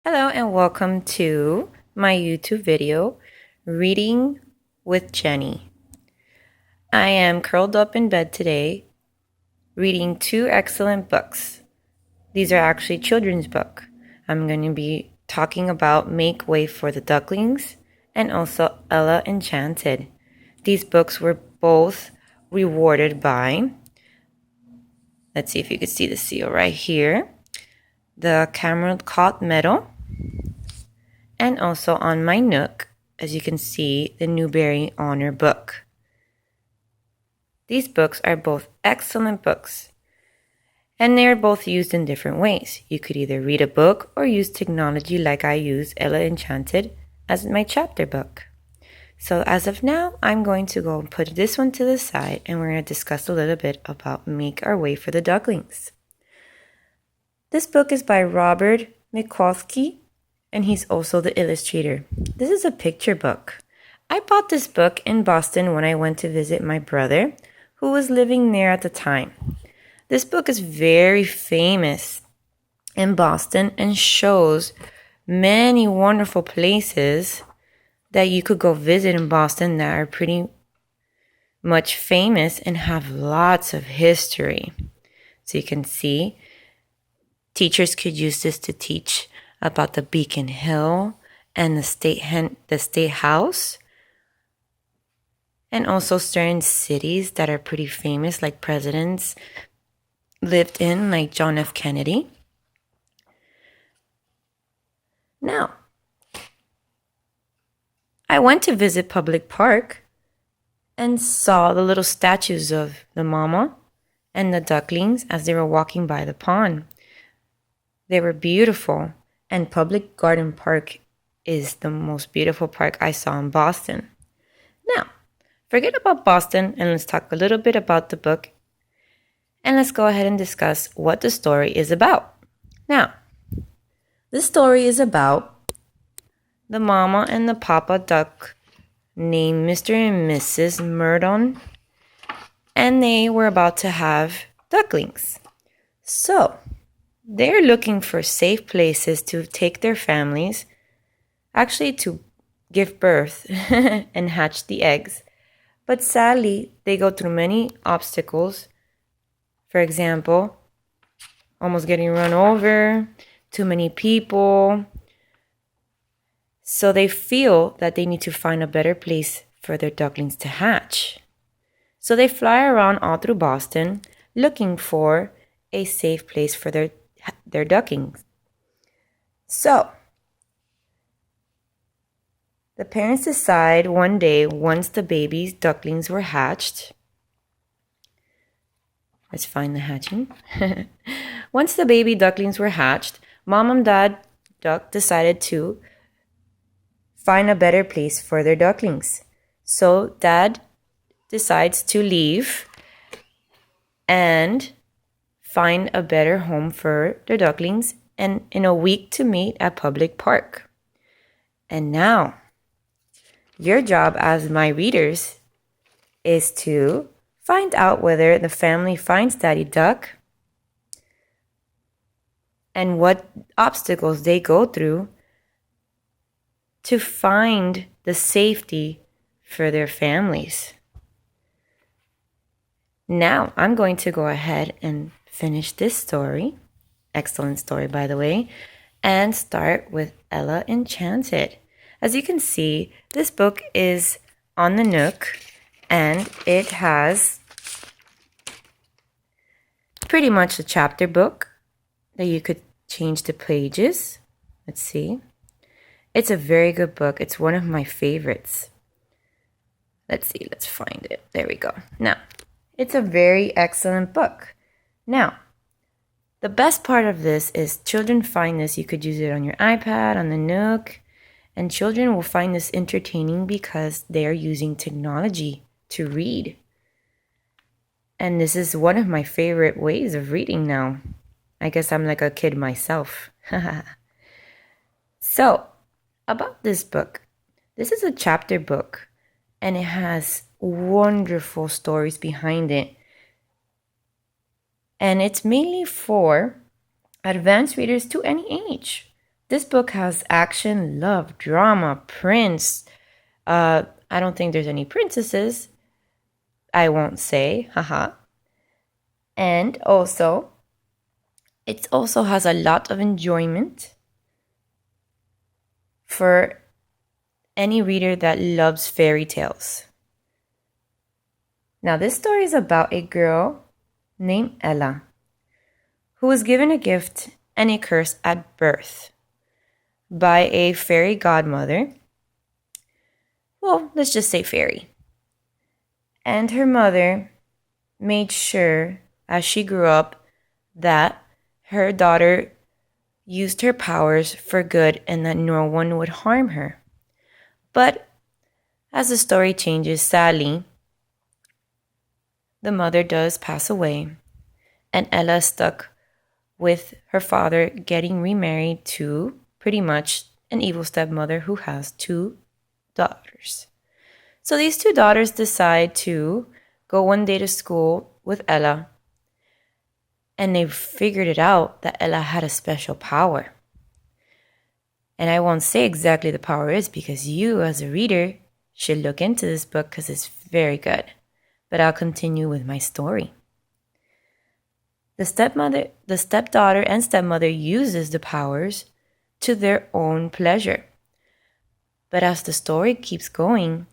Hello and welcome to my YouTube video, Reading with Jenny. I am curled up in bed today, reading two excellent books. These are actually children's books. I'm going to be talking about Make Way for the Ducklings and also Ella Enchanted. These books were both rewarded by, let's see if you can see the seal right here, the Cameron Cott Medal, and also on my Nook, as you can see, the Newbery Honor book. These books are both excellent books, and they are both used in different ways. You could either read a book or use technology like I use Ella Enchanted as my chapter book. So as of now, I'm going to go and put this one to the side, and we're going to discuss a little bit about Make Our Way for the Ducklings. This book is by Robert Mikulski, and he's also the illustrator. This is a picture book. I bought this book in Boston when I went to visit my brother, who was living there at the time. This book is very famous in Boston and shows many wonderful places that you could go visit in Boston that are pretty much famous and have lots of history. So you can see teachers could use this to teach about the Beacon Hill and the State House, and also certain cities that are pretty famous, like presidents lived in, like John F. Kennedy. Now, I went to visit Public Park and saw the little statues of the mama and the ducklings as they were walking by the pond. They were beautiful. And Public Garden Park is the most beautiful park I saw in Boston. Now, forget about Boston and let's talk a little bit about the book. And let's go ahead and discuss what the story is about. Now, the story is about the mama and the papa duck named Mr. and Mrs. Murdon. And they were about to have ducklings. So, they're looking for safe places to take their families, actually to give birth and hatch the eggs. But sadly, they go through many obstacles. For example, almost getting run over, too many people. So they feel that they need to find a better place for their ducklings to hatch. So they fly around all through Boston looking for a safe place for their ducklings. So, the parents decide one day, once the baby's ducklings were hatched, let's find the hatching. Once the baby ducklings were hatched, mom and dad duck decided to find a better place for their ducklings. So, dad decides to leave and find a better home for their ducklings, and in a week to meet at Public Park. And now, your job as my readers is to find out whether the family finds Daddy Duck and what obstacles they go through to find the safety for their families. Now, I'm going to go ahead and finish this story, excellent story by the way, and start with Ella Enchanted. As you can see, this book is on the Nook and it has pretty much a chapter book that you could change the pages. Let's see. It's a very good book. It's one of my favorites. Let's see, let's find it. There we go. Now, it's a very excellent book. Now, the best part of this is children find this. You could use it on your iPad, on the Nook, and children will find this entertaining because they are using technology to read. And this is one of my favorite ways of reading now. I guess I'm like a kid myself. So, about this book. This is a chapter book, and it has wonderful stories behind it. And it's mainly for advanced readers to any age. This book has action, love, drama, prince. I don't think there's any princesses. I won't say, haha. And also, it also has a lot of enjoyment for any reader that loves fairy tales. Now, this story is about a girl named Ella who was given a gift and a curse at birth by a fairy godmother. Well, let's just say fairy. And her mother made sure as she grew up that her daughter used her powers for good and that no one would harm her. But as the story changes, sadly, the mother does pass away, and Ella is stuck with her father getting remarried to pretty much an evil stepmother who has 2 daughters. So these 2 daughters decide to go one day to school with Ella, and they figured it out that Ella had a special power. And I won't say exactly the power is because you as a reader should look into this book because it's very good. But I'll continue with my story. The stepdaughter and stepmother uses the powers to their own pleasure. But as the story keeps going,